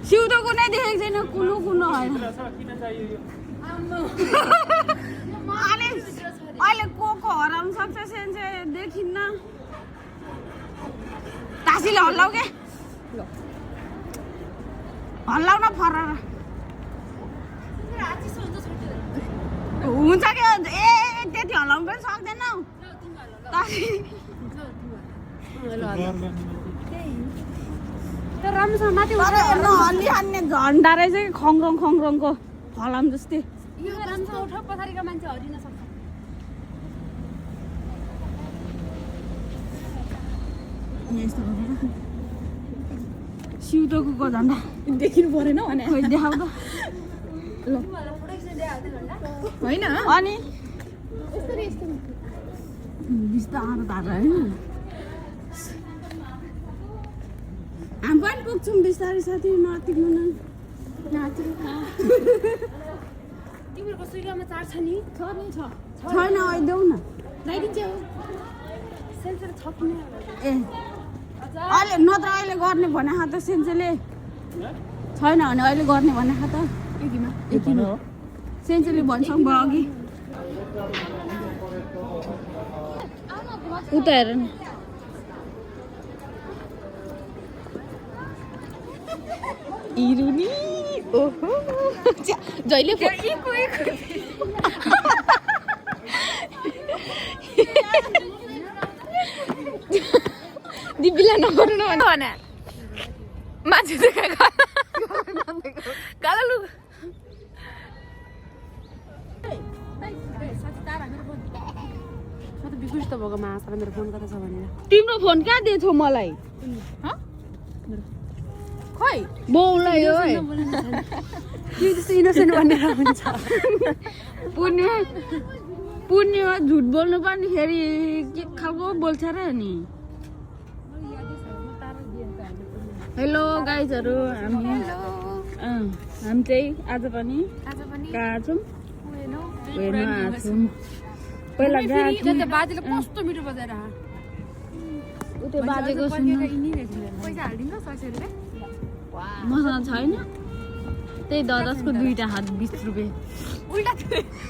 सिउँदो कुनै देखेको छैन कुनो कुनो होइन अहिले को हराउनु सक्छ सेन्से देखिन्न तासीले हल्लाउ के हल्लाउ न फरर हुन्छ के ए त्यति हल्लाउनु पनि सक्दैन अलि हान्ने झन्डा रहेछ कि खङरङको फलाम जस्तै सिउँदोको झन्डा देखिनु परेन भने खोइ देखाउ त होइन अनि बिस्तारो धार होइन हामी पनि पुग्छौँ बिस्तारै साथी नतिक्नु तिमीहरूको सुइगामा चार छ नि छैन आइदेऊ न ल्याइदिन्छ सेन्सर छ किन ए अहिले नत्र अहिले गर्ने भने त सेन्सेले छैन भने अहिले गर्ने भने त एकीमा सेन्सेले भनिसक्नु भयो अघि उता हेर न इरुनी ओहो जहिले दिबिला नगर्नु न भने मान्छे देखाएको काला लु बिकुस त भएको माछा मेरो फोन कता छ भनेर तिम्रो फोन कहाँ दिएछौ मलाई खै बौलाई हो के जस्तो इनोसेन्ट भनेर हुन्छ पुण्यमा झुट बोल्नु पनि फेरि के खालको बोल्छ र नि हेलो गाइजहरू हामी चाहिँ आज पनि कहाँ छौँ हेर्न आएको छौँ पहिला बाजेले कस्तो मिठो बजाएर उतै बाजेको सुन्नु पैसा हालिदिनु 600 रुपैयाँ मसँग छैन त्यही 10-10 को दुईटा हात 20 रुपैयाँ उल्टा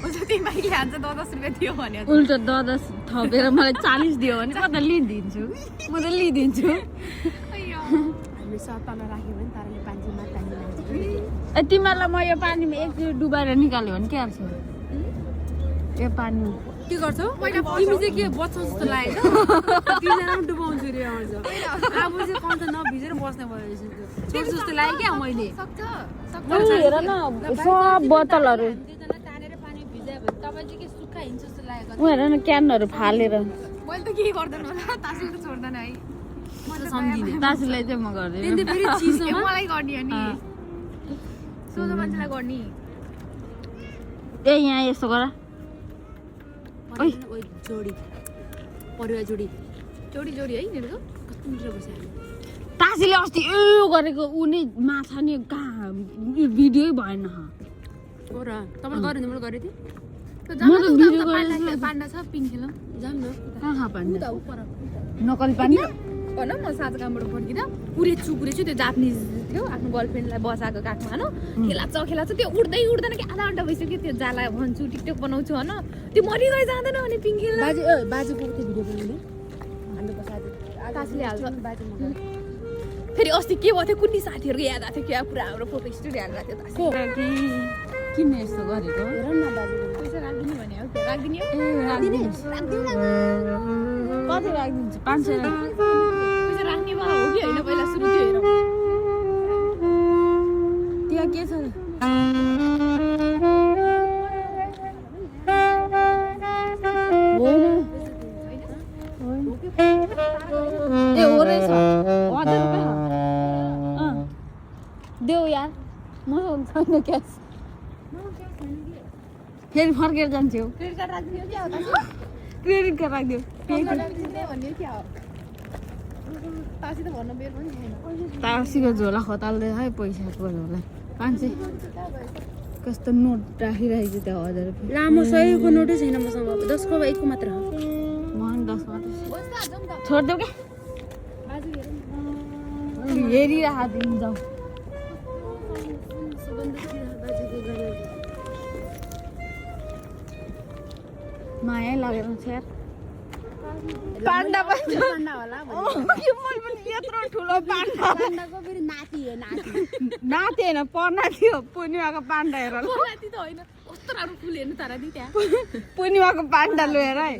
हुन्छ तिमीले हान्छ 10 रुपैयाँ दियो भने उल्टा 10 थपेर मलाई 40 दियो भने म त लिइदिन्छु हामी सत्तामा राख्यो भने तारले पानीमा ए तिमीलाई म यो पानीमा एकचोटि डुबाएर निकाल्यो भने के गर्छ यो पानी के गर्छौ पहिला तिमी चाहिँ के बच्चौ जस्तो लाग्यो तिमीलाई डुबाउँछु रे आउँछ अब चाहिँ कन्ट नभिजेर बस्ने भयो छोड जस्तो लाग्यो क्या मैले हेर न सब बोतलहरू तानेर पानी भिजायो भने तपाईँ चाहिँ के सुक्खा हिँड्छ जस्तो लाग्यो उ हेर न क्यानहरू फालेर मैले त के गर्दैन होला तासिल त छोड्दैन है म त सम्झिने तासीलाई चाहिँ म गर्दिनँ त्यही फेरि चिसो मलाई गर्ने अनि सोझो मान्छेलाई गर्ने ए यहाँ यस्तो गर ओइ जोडी परिवार जोडी है मेरो कस्तो मिठो बस्यो तासीले अस्ति यो गरेको उ नै माछा नि कहाँ भिडियो भएन हो र तपाईले गर्नु मैले गरेथे म त भिडियो गरेँ पाण्डा छ पिङ खेलौँ जाम न कहाँ पाण्डा उता उपर नकली पाण्डा भन म साँझ कामबाट फर्किँदा कुरेछु त्यो जापानिज थियो आफ्नो गर्लफ्रेन्डलाई बसाएको काखमा होइन खेलाच त्यो उड्दैन कि आधा घन्टा भइसक्यो त्यो जाला भन्छु टिकटक बनाउँछु होइन त्यो मरि गए जाँदैन भने पिङ खेल्न बाजे को थियो भिडियो बनाउने हाम्रो साथी तासीले हाल्छ बाजे फेरि अस्ति के भयो थियो कुनै साथीहरूको याद आएको थियो क्या पुरा हाम्रो फोटो स्टोरी हालिरहेको थियो तासी किन यस्तो गरेको हेर न बाजे पैसा राखिदिनु भने हो राखिदिने हो कति राखिदिन्छु 500 पैसा राख्ने भयो हो कि होइन पहिला सुरु थियो हेर त्यहाँ के छ ए हो रहेछ 1000 रुपैयाँ देऊ यार मसँग छैन क्यास फेरि फर्केर जान्थ्यो क्रेडिट कार्ड राखिदिनु क्या हो क्रेडिट कार्ड राखिदियो भन्ने क्या हो तासी त भन्न बेर पनि छैन तासीको झोला खताल्दै है पैसाको झोला 500 कस्तो नोट राखिरहेको छु त्यहाँ 1000 रुपैयाँ लामो 100 को नोटै छैन मसँग 10 को 1 को मात्र हो म 10 मात्र छोड्देऊ क्या हेरिराख तिमी जाऊ माया लागेर छ्यार पाण्डा पनि होला यत्रो ठुलो पाण्डा पाण्डाको फेरि नाति हो नाति नाति होइन पर्ना थियो पूर्णिमाको पाण्डा हेर पोलाती त होइन कस्तो राम्रो फुल हेर्नु तर नि त्यहाँ पूर्णिमाको पाण्डा लिएर है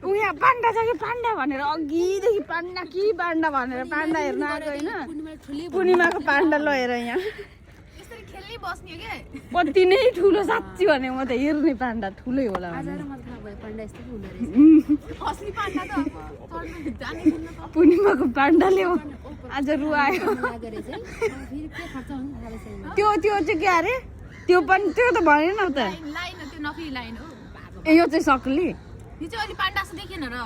उहाँ पाण्डा छ कि पाण्डा भनेर अघिदेखि पाण्डा कि पाण्डा भनेर पाण्डा हेर्न आएको होइन पूर्णिमाको पाण्डा लिएर यहाँ यसरी खेल्नै बस्ने हो क्या कति नै ठुलो साँच्ची भने म त हेर्ने पाण्डा ठुलै होला पाण्डा यस्तो हुँदो रहेछ असली पाण्डा त अब चढ्नु जाने खेल्न त पूर्णिमाको पाण्डाले आज रुवायो लागेर चाहिँ फेरि के खर्च हुन्छ थाहा छैन त्यो चाहिँ के अरे त्यो त भनेन त लाइन त्यो नकली लाइन हो ए यो चाहिँ सक्ली यो चाहिँ अहिले पाण्डा जस्तो देखेन र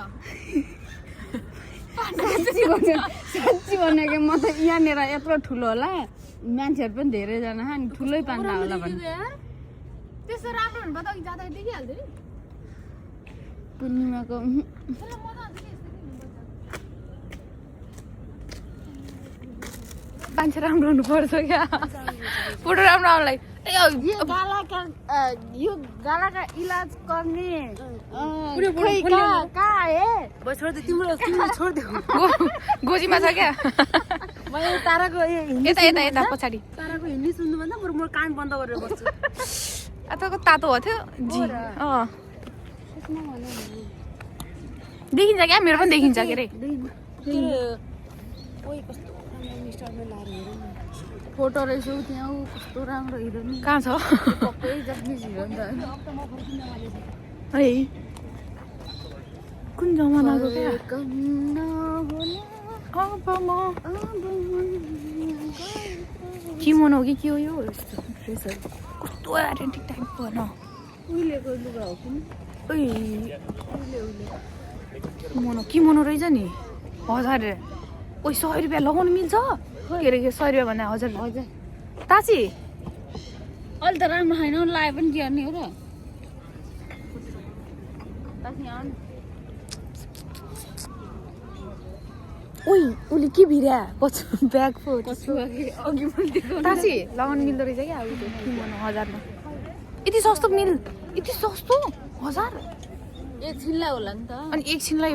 साँच्ची भनेको म त यहाँनिर यत्रो ठुलो होला मान्छेहरू पनि धेरैजना अनि ठुलै पाण्डा होला भने त्यस्तो राम्रो हुनु पर्दा अघि जाँदा देखिहाल्थ्यो नि पूर्णिमाको त्यसलाई मजा आउँछ कि मान्छे राम्रो हुनुपर्छ क्या फोटो राम्रो आउनलाई यो गालाका इलाज गर्ने कहाँ है छोड्दै तिम्रो छोडिदेऊ गोजीमा छ क्या मैले ताराको यता यता यता पछाडि ताराको हिन्दी सुन्नुभन्दा म कान बन्द गरेर बस्छु अथवा तातो हो थियो जी देखिन्छ क्या मेरो पनि देखिन्छ के अरे फोटो रहेछ त्यहाँ कस्तो राम्रो हिरो नि कहाँ छ पक्कै जगदीश हिरो नि त है कुन जमानाको क्या किमोनो हो कि के हो यो ड्रेसहरू कस्तो आइडेन्टिक टाइपको होइन उहिलेको लुगा हो कि किमोनो रहेछ नि 1000 ओइ 100 रुपियाँ लगाउनु मिल्छ के अरे 100 रुपियाँ भन्दा 1000 तासी अहिले त राम्रो छैन लाए पनि गर्ने हो र ओइ उसले के भिर्या ब्याग पो अघि पनि तासी लगाउनु मिल्दो रहेछ क्या अब त्यो किमोनो 1000 मा यति सस्तो यति सस्तो 1000 एकछिनलाई होला नि त अनि एकछिनलाई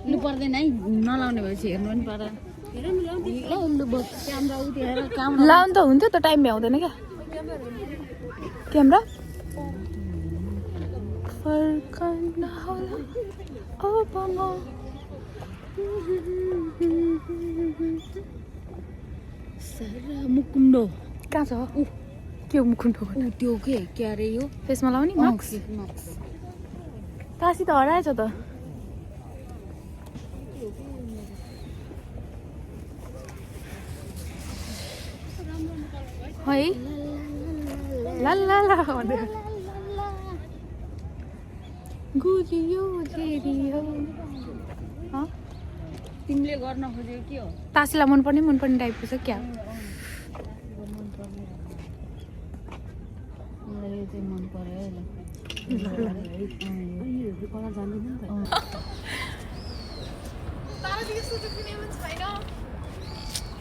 लु पर्दैन है नलाउने भएपछि हेर्नु पनि पर्दैन क्यामेरा उठेर काम लाउनु त हुन्थ्यो त टाइम भ्याउँदैन क्या क्यामेरा फर्कन होला अब म मुकुण्डो कहाँ छ के हो मुकुण्डो त्यो के अरे यो फेसमा लाउने मास्क तासी त हराएछ त है ला ला ला गुजियो जेरियो तिमीले गर्न खोजेको के हो तासीलाई मनपर्ने टाइपको छ क्या मलाई यो चाहिँ मन पर्यो है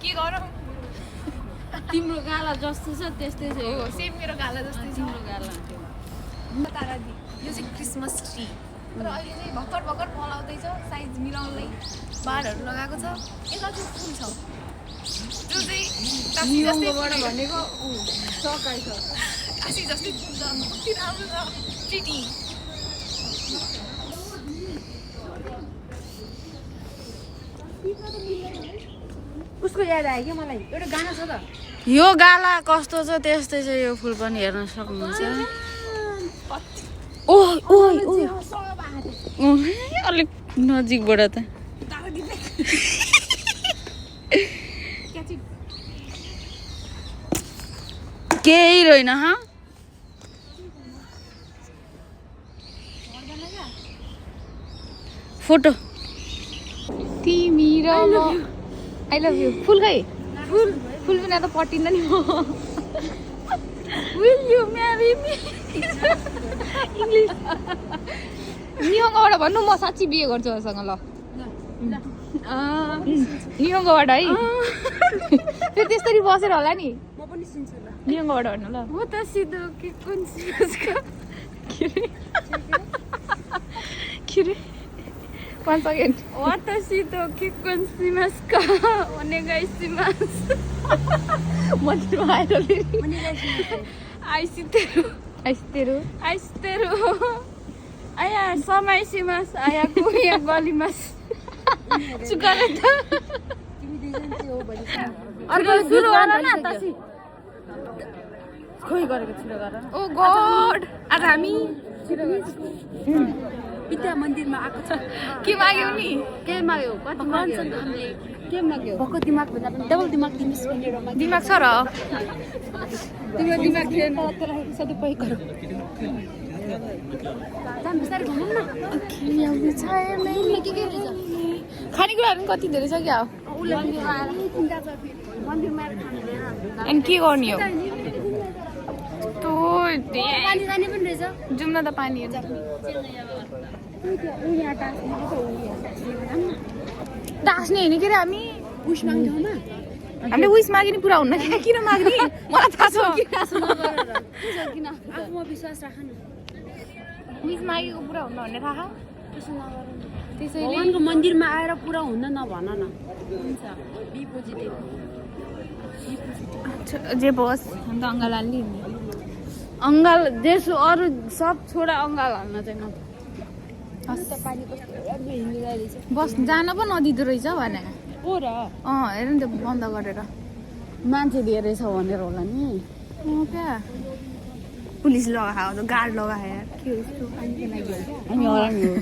के गरौँ तिम्रो गाला जस्तो छ त्यस्तै छ यो सेम मेरो गाला जस्तै छ तिम्रो गाला तारादी यो चाहिँ क्रिसमस ट्री र अहिले चाहिँ भर्खर फलाउँदैछ साइज मिलाउनलाई बारहरू लगाएको छ यता चाहिँ फुल छ जो चाहिँ काशी जस्तै भनेको सकाइ छ काशी जस्तै फुल छ कति राम्रो छ प्रिटी उसको याद आयो क्या मलाई एउटा गाना छ त यो गाला कस्तो छ त्यस्तै छ यो फुल पनि हेर्न सक्नुहुन्छ अलिक नजिकबाट त केही रहेन फोटो तिमी र म आई लभ यु फुल खै फुल बिना त पटिन्न नि म Will you marry me? English निहङ्गबाट भन्नु म साँच्ची बिहे गर्छु उसँग ल निहङ्गबाट है त्यो त्यसरी बसेर होला नि म पनि चिन्छु ल निहङ्गबाट भन्नु ल वो त सिधो के कुन सिमसको के रे 1 सेकेन्ड 私と結婚しますかお願いします मन्दिरमा आएर फेरि お願いします愛してる आइस्तेरो 愛してるあやसमयしますあやこやगलीますचुकाले त तिमी दुईजना चाहिँ हो भने अर्को सुरु गर न तसी खोइ गरेको छिटो गर ओ गॉड आज हामी विद्या मन्दिरमा आएको छ के माग्यौ नि के माग्यो कति माग्यो हामीले के माग्यो भक्क दिमाग भन्दा पनि डबल दिमाग दिनुहोस् भनेर दिमाग छ र तिम्रो दिमाग थिएन त्यसलाई सदुपयोग गर जाम बिस्तारै घुमौँ न के रहेछ खानेकुराहरू पनि कति धेरै छ क्या उसले मन्दिरमा आएर खानु दिएर अनि के गर्ने हो तो पानी जाने पनि रहेछ जाउँ न त पानीहरू टास्ने होइन के अरे हामी उस माग्ने ठाउँमा हामीले उइस मागे नि पुरा हुन्न क्या किन माग्ने मलाई थाहा छ किन आफूमा विश्वास राख न उइस मागेको पुरा हुन्न भन्ने थाहा त्यसो नगर त्यसैले भगवानको मन्दिरमा आएर पुरा हुन्न नभन न हुन्छ बी पोजिटिभ जे बस अन्त अङ्गाल हाल्ने अङ्गाल देश अरू सब छोडा अङ्गाल हाल्न चाहिँ न पानी कस्तो हिँडिरहेछ बस जान पो नदिँदो रहेछ भने ओ र हेर नि त्यो बन्द गरेर मान्छे धेरै छ भनेर होला नि क्या पुलिस लगायो गार्ड लगायो के हो यस्तो पानीको लागि हो क्या अनि हरामी हो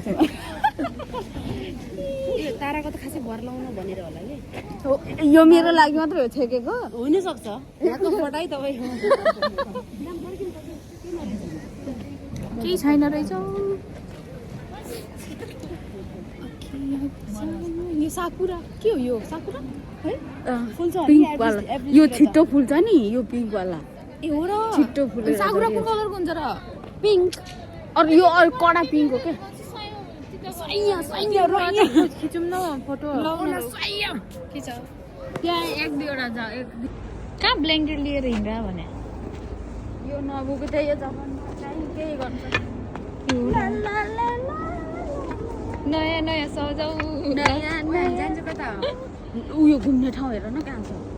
यो ताराको त खासै भर लाउन भनेर होला कि यो मेरो लागि मात्रै हो छेकेको हुन सक्छ यहाँको फटाइ तपाईँ केही छैन रहेछ यो साकुरा के हो यो साकुरा है फुल छ पिङ्क वाला यो छिटो फुल्छ नि यो पिङ्क वाला ए हो र छिटो फुलेर साकुरा कुन कलरको हुन्छ र पिङ्क अरू यो अरू कडा पिङ्क हो क्या खिचौँ न फोटो के छ त्यहाँ एक दुईवटा छ एक कहाँ ब्ल्याङ्केट लिएर हिँड्दा भने यो नबुको त्यही यो जमानमा चाहिँ केही गर्छ नयाँ नयाँ सजाउ जान्छ कता उयो घुम्ने ठाउँ हेर न कहाँ छ